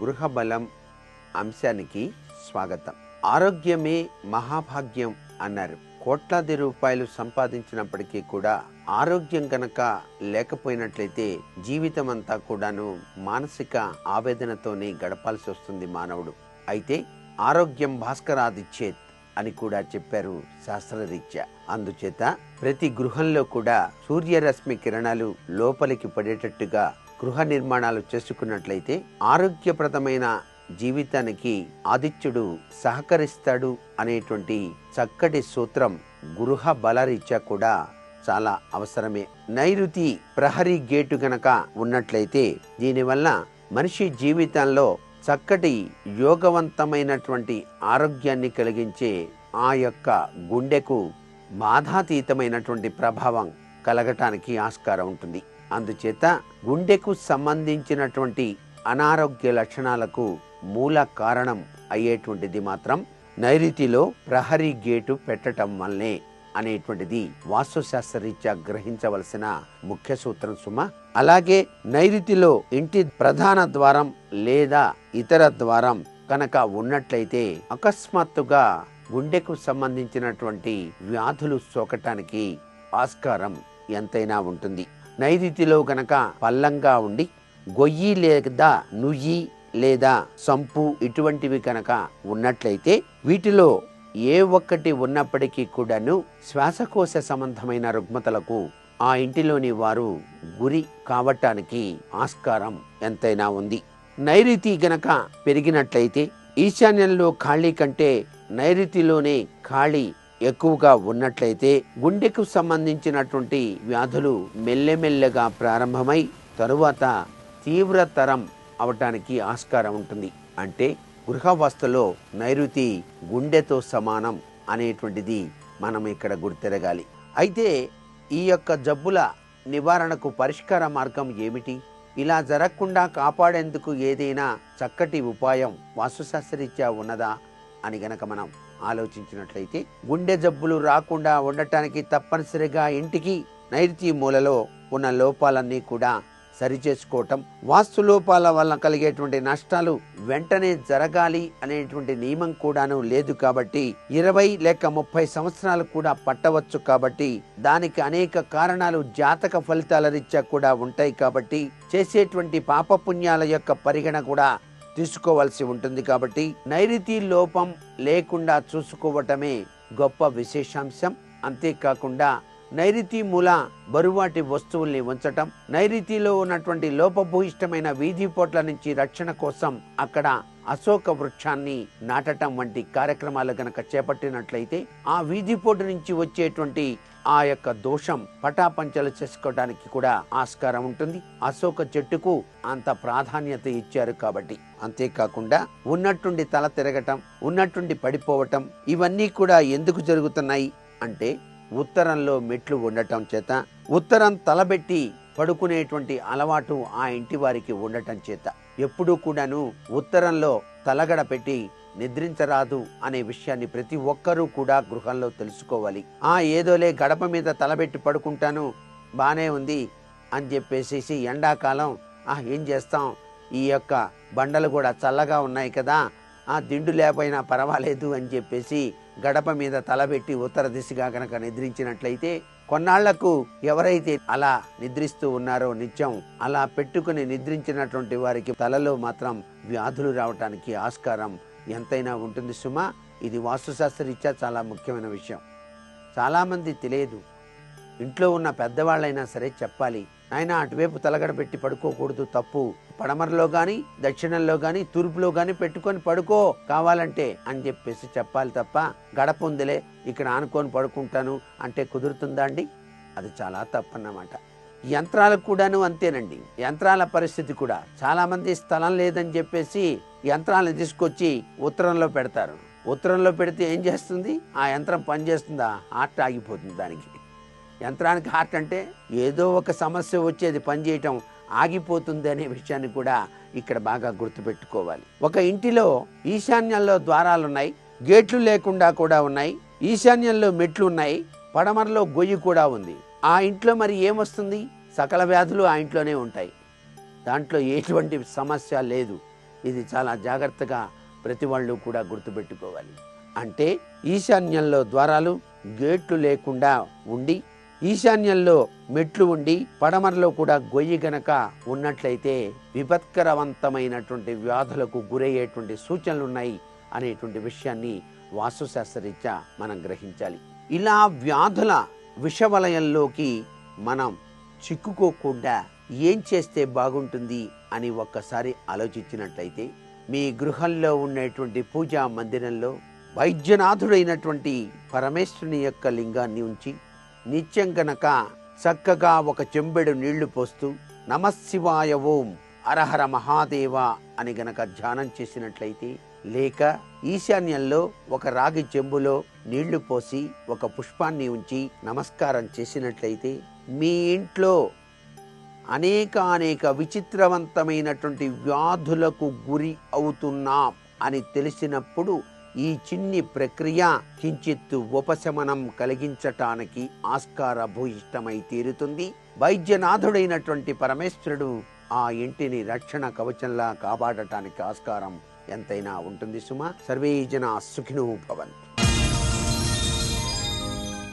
గృహ బలం అంశానికి స్వాగతం. ఆరోగ్యమే మహాభాగ్యం అన్నారు. కోట్లాది రూపాయలు సంపాదించినప్పటికీ కూడా ఆరోగ్యం గనక లేకపోయినట్లయితే జీవితం అంతా కూడాను మానసిక ఆవేదనతోనే గడపాల్సి వస్తుంది మానవుడు. అయితే ఆరోగ్యం భాస్కరాదిచ్చేత్ అని కూడా చెప్పారు శాస్త్రరీత్యా. అందుచేత ప్రతి గృహంలో కూడా సూర్యరశ్మి కిరణాలు లోపలికి పడేటట్టుగా గృహ నిర్మాణాలు చేసుకున్నట్లయితే ఆరోగ్యప్రదమైన జీవితానికి ఆదిత్యుడు సహకరిస్తాడు అనేటువంటి చక్కటి సూత్రం గృహ బలరీత్యా కూడా చాలా అవసరమే. నైరుతి ప్రహరీ గేటు గనక ఉన్నట్లయితే దీనివల్ల మనిషి జీవితంలో చక్కటి యోగవంతమైనటువంటి ఆరోగ్యాన్ని కలిగించే ఆ యొక్క గుండెకు బాధాతీతమైనటువంటి ప్రభావం కలగటానికి ఆస్కారం ఉంటుంది. అందుచేత గుండెకు సంబంధించినటువంటి అనారోగ్య లక్షణాలకు మూల కారణం అయ్యేటువంటిది మాత్రం నైరుతిలో ప్రహరీ గేటు పెట్టడం వల్లే అనేటువంటిది వాస్తుశాస్త్రరీత్యా గ్రహించవలసిన ముఖ్య సూత్రం సుమ. అలాగే నైరుతిలో ఇంటి ప్రధాన ద్వారం లేదా ఇతర ద్వారం కనుక ఉన్నట్లయితే అకస్మాత్తుగా గుండెకు సంబంధించినటువంటి వ్యాధులు సోకటానికి ఆస్కారం ఎంతైనా ఉంటుంది. నైరుతిలో గనక పల్లంగా ఉండి గొయ్యి లేదా నుయ్యి లేదా సంపు ఇటువంటివి కనుక ఉన్నట్లయితే వీటిలో ఏ ఒక్కటి ఉన్నప్పటికీ కూడాను శ్వాసకోశ సంబంధమైన రుగ్మతలకు ఆ ఇంటిలోని వారు గురి కావటానికి ఆస్కారం ఎంతైనా ఉంది. నైరుతి గనక పెరిగినట్లయితే ఈశాన్యంలో ఖాళీ కంటే నైరుతిలోనే ఖాళీ ఎక్కువగా ఉన్నట్లయితే గుండెకు సంబంధించినటువంటి వ్యాధులు మెల్లెమెల్లగా ప్రారంభమై తరువాత తీవ్రతరం అవటానికి ఆస్కారం ఉంటుంది. అంటే గృహవస్తులో నైరుతి గుండెతో సమానం అనేటువంటిది మనం ఇక్కడ గుర్తెరగాలి. అయితే ఈ యొక్క జబ్బుల నివారణకు పరిష్కార మార్గం ఏమిటి? ఇలా జరగకుండా కాపాడేందుకు ఏదైనా చక్కటి ఉపాయం వాస్తుశాస్త్రరీత్యా ఉన్నదా అని గనక మనం ఆలోచించినట్లయితే గుండె జబ్బులు రాకుండా ఉండటానికి తప్పనిసరిగా ఇంటికి నైరుతి మూలలో ఉన్న లోపాలన్నీ కూడా సరిచేసుకోవటం, వాస్తు లోపాల వల్ల కలిగేటువంటి నష్టాలు వెంటనే జరగాలి అనేటువంటి నియమం కూడాను లేదు కాబట్టి 20 లేక 30 సంవత్సరాలు కూడా పట్టవచ్చు. కాబట్టి దానికి అనేక కారణాలు జాతక ఫలితాల రీత్యా కూడా ఉంటాయి. కాబట్టి చేసేటువంటి పాపపుణ్యాల యొక్క పరిగణ కూడా తీసుకోవాల్సి ఉంటుంది. కాబట్టి నైరుతి లోపం లేకుండా చూసుకోవటమే గొప్ప విశేషాంశం. అంతేకాకుండా నైరుతి మూల బరువాటి వస్తువుల్ని ఉంచటం, నైరుతిలో ఉన్నటువంటి లోపభూయిష్టమైన వీధి పోట్ల నుంచి రక్షణ కోసం అక్కడ అశోక వృక్షాన్ని నాటటం వంటి కార్యక్రమాలు గనక చేపట్టినట్లయితే ఆ వీధి పోటు నుంచి వచ్చేటువంటి ఆ యొక్క దోషం పటాపంచలు చేసుకోవడానికి కూడా ఆస్కారం ఉంటుంది. అశోక చెట్టుకు అంత ప్రాధాన్యత ఇచ్చారు కాబట్టి. అంతేకాకుండా ఉన్నట్టుండి తల తిరగటం, ఉన్నట్టుండి పడిపోవటం ఇవన్నీ కూడా ఎందుకు జరుగుతున్నాయి అంటే ఉత్తరంలో మెట్లు ఉండటం చేత, ఉత్తరం తలబెట్టి పడుకునేటువంటి అలవాటు ఆ ఇంటి వారికి ఉండటం చేత ఎప్పుడూ కూడాను ఉత్తరంలో తలగడ పెట్టి నిద్రించరాదు అనే విషయాన్ని ప్రతి ఒక్కరూ కూడా గృహంలో తెలుసుకోవాలి. ఏదోలే గడప మీద తలబెట్టి పడుకుంటాను బానే ఉంది అని చెప్పేసి ఎండాకాలం ఏం చేస్తాం, ఈ యొక్క బండలు కూడా చల్లగా ఉన్నాయి కదా, దిండు లేకపోయినా పర్వాలేదు అని చెప్పేసి గడప మీద తలబెట్టి ఉత్తర దిశగా గనక నిద్రించినట్లయితే కొన్నాళ్లకు ఎవరైతే అలా నిద్రిస్తూ ఉన్నారో నిత్యం అలా పెట్టుకుని నిద్రించినటువంటి వారికి తలలో మాత్రం వ్యాధులు రావటానికి ఆస్కారం ఎంతైనా ఉంటుంది సుమా. ఇది వాస్తుశాస్త్రరీత్యా చాలా ముఖ్యమైన విషయం. చాలామంది తెలియదు. ఇంట్లో ఉన్న పెద్దవాళ్ళైనా సరే చెప్పాలి, నాయన అటువైపు తలగడ పెట్టి పడుకోకూడదు, తప్పు. పడమరలో గాని దక్షిణంలో గాని తూర్పులో గాని పెట్టుకొని పడుకో కావాలంటే అని చెప్పేసి చెప్పాలి తప్ప గడప ఉందిలే ఇక్కడ ఆనుకొని పడుకుంటాను అంటే కుదురుతుందా అండి? అది చాలా తప్పన్నమాట. యంత్రాలకు కూడాను అంతేనండి. యంత్రాల పరిస్థితి కూడా చాలా మంది స్థలం లేదని చెప్పేసి యంత్రాలను తీసుకొచ్చి ఉత్తరంలో పెడతారు. ఉత్తరంలో పెడితే ఏం చేస్తుంది? ఆ యంత్రం పనిచేస్తుందా? హార్ట్ ఆగిపోతుంది. దానికి యంత్రానికి హార్ట్ అంటే ఏదో ఒక సమస్య వచ్చేది పనిచేయటం ఆగిపోతుంది అనే విషయాన్ని కూడా ఇక్కడ బాగా గుర్తుపెట్టుకోవాలి. ఒక ఇంటిలో ఈశాన్యంలో ద్వారాలున్నాయి, గేట్లు లేకుండా కూడా ఉన్నాయి, ఈశాన్యంలో మెట్లు ఉన్నాయి, పడమరలో గొయ్యి కూడా ఉంది. ఆ ఇంట్లో మరి ఏమొస్తుంది? సకల వ్యాధులు ఆ ఇంట్లోనే ఉంటాయి. దాంట్లో ఎటువంటి సమస్య లేదు. ఇది చాలా జాగ్రత్తగా ప్రతి వాళ్ళు కూడా గుర్తుపెట్టుకోవాలి. అంటే ఈశాన్యంలో ద్వారాలు, గేట్లు లేకుండా ఉండి, ఈశాన్యంలో మెట్లు ఉండి, పడమరలో కూడా గొయ్యి గనక ఉన్నట్లయితే విపత్కరవంతమైనటువంటి వ్యాధులకు గురయ్యేటువంటి సూచనలు ఉన్నాయి అనేటువంటి విషయాన్ని వాస్తుశాస్త్రరీత్యా మనం గ్రహించాలి. ఇలా వ్యాధుల విషవలయంలోకి మనం చిక్కుకోకుండా ఏం చేస్తే బాగుంటుంది అని ఒక్కసారి ఆలోచించినట్లయితే, మీ గృహంలో ఉండేటువంటి పూజా మందిరంలో వైద్యనాథుడైనటువంటి పరమేశ్వరుని యొక్క లింగాన్ని ఉంచి నిత్యం గనక చక్కగా ఒక చెంబెడు నీళ్లు పోస్తూ నమశివాయ ఓం హరహర మహాదేవ అని గనక ధ్యానం చేసినట్లయితే, లేక ఈశాన్యంలో ఒక రాగి చెంబులో నీళ్లు పోసి ఒక పుష్పాన్ని ఉంచి నమస్కారం చేసినట్లయితే, మీ ఇంట్లో అనేక విచిత్రవంతమైనటువంటి వ్యాధులకు గురి అవుతున్నాం అని తెలిసినప్పుడు ఈ చిన్ని ప్రక్రియ కించిత్తు ఉపశమనం కలిగించటానికి ఆస్కార భూయిష్టమై తీరుతుంది. వైద్యనాథుడైనటువంటి పరమేశ్వరుడు ఆ ఇంటిని రక్షణ కవచంలా కాపాడటానికి ఆస్కారం ఎంతైనా ఉంటుంది సుమా. సర్వే జనా సుఖినో భవంతు.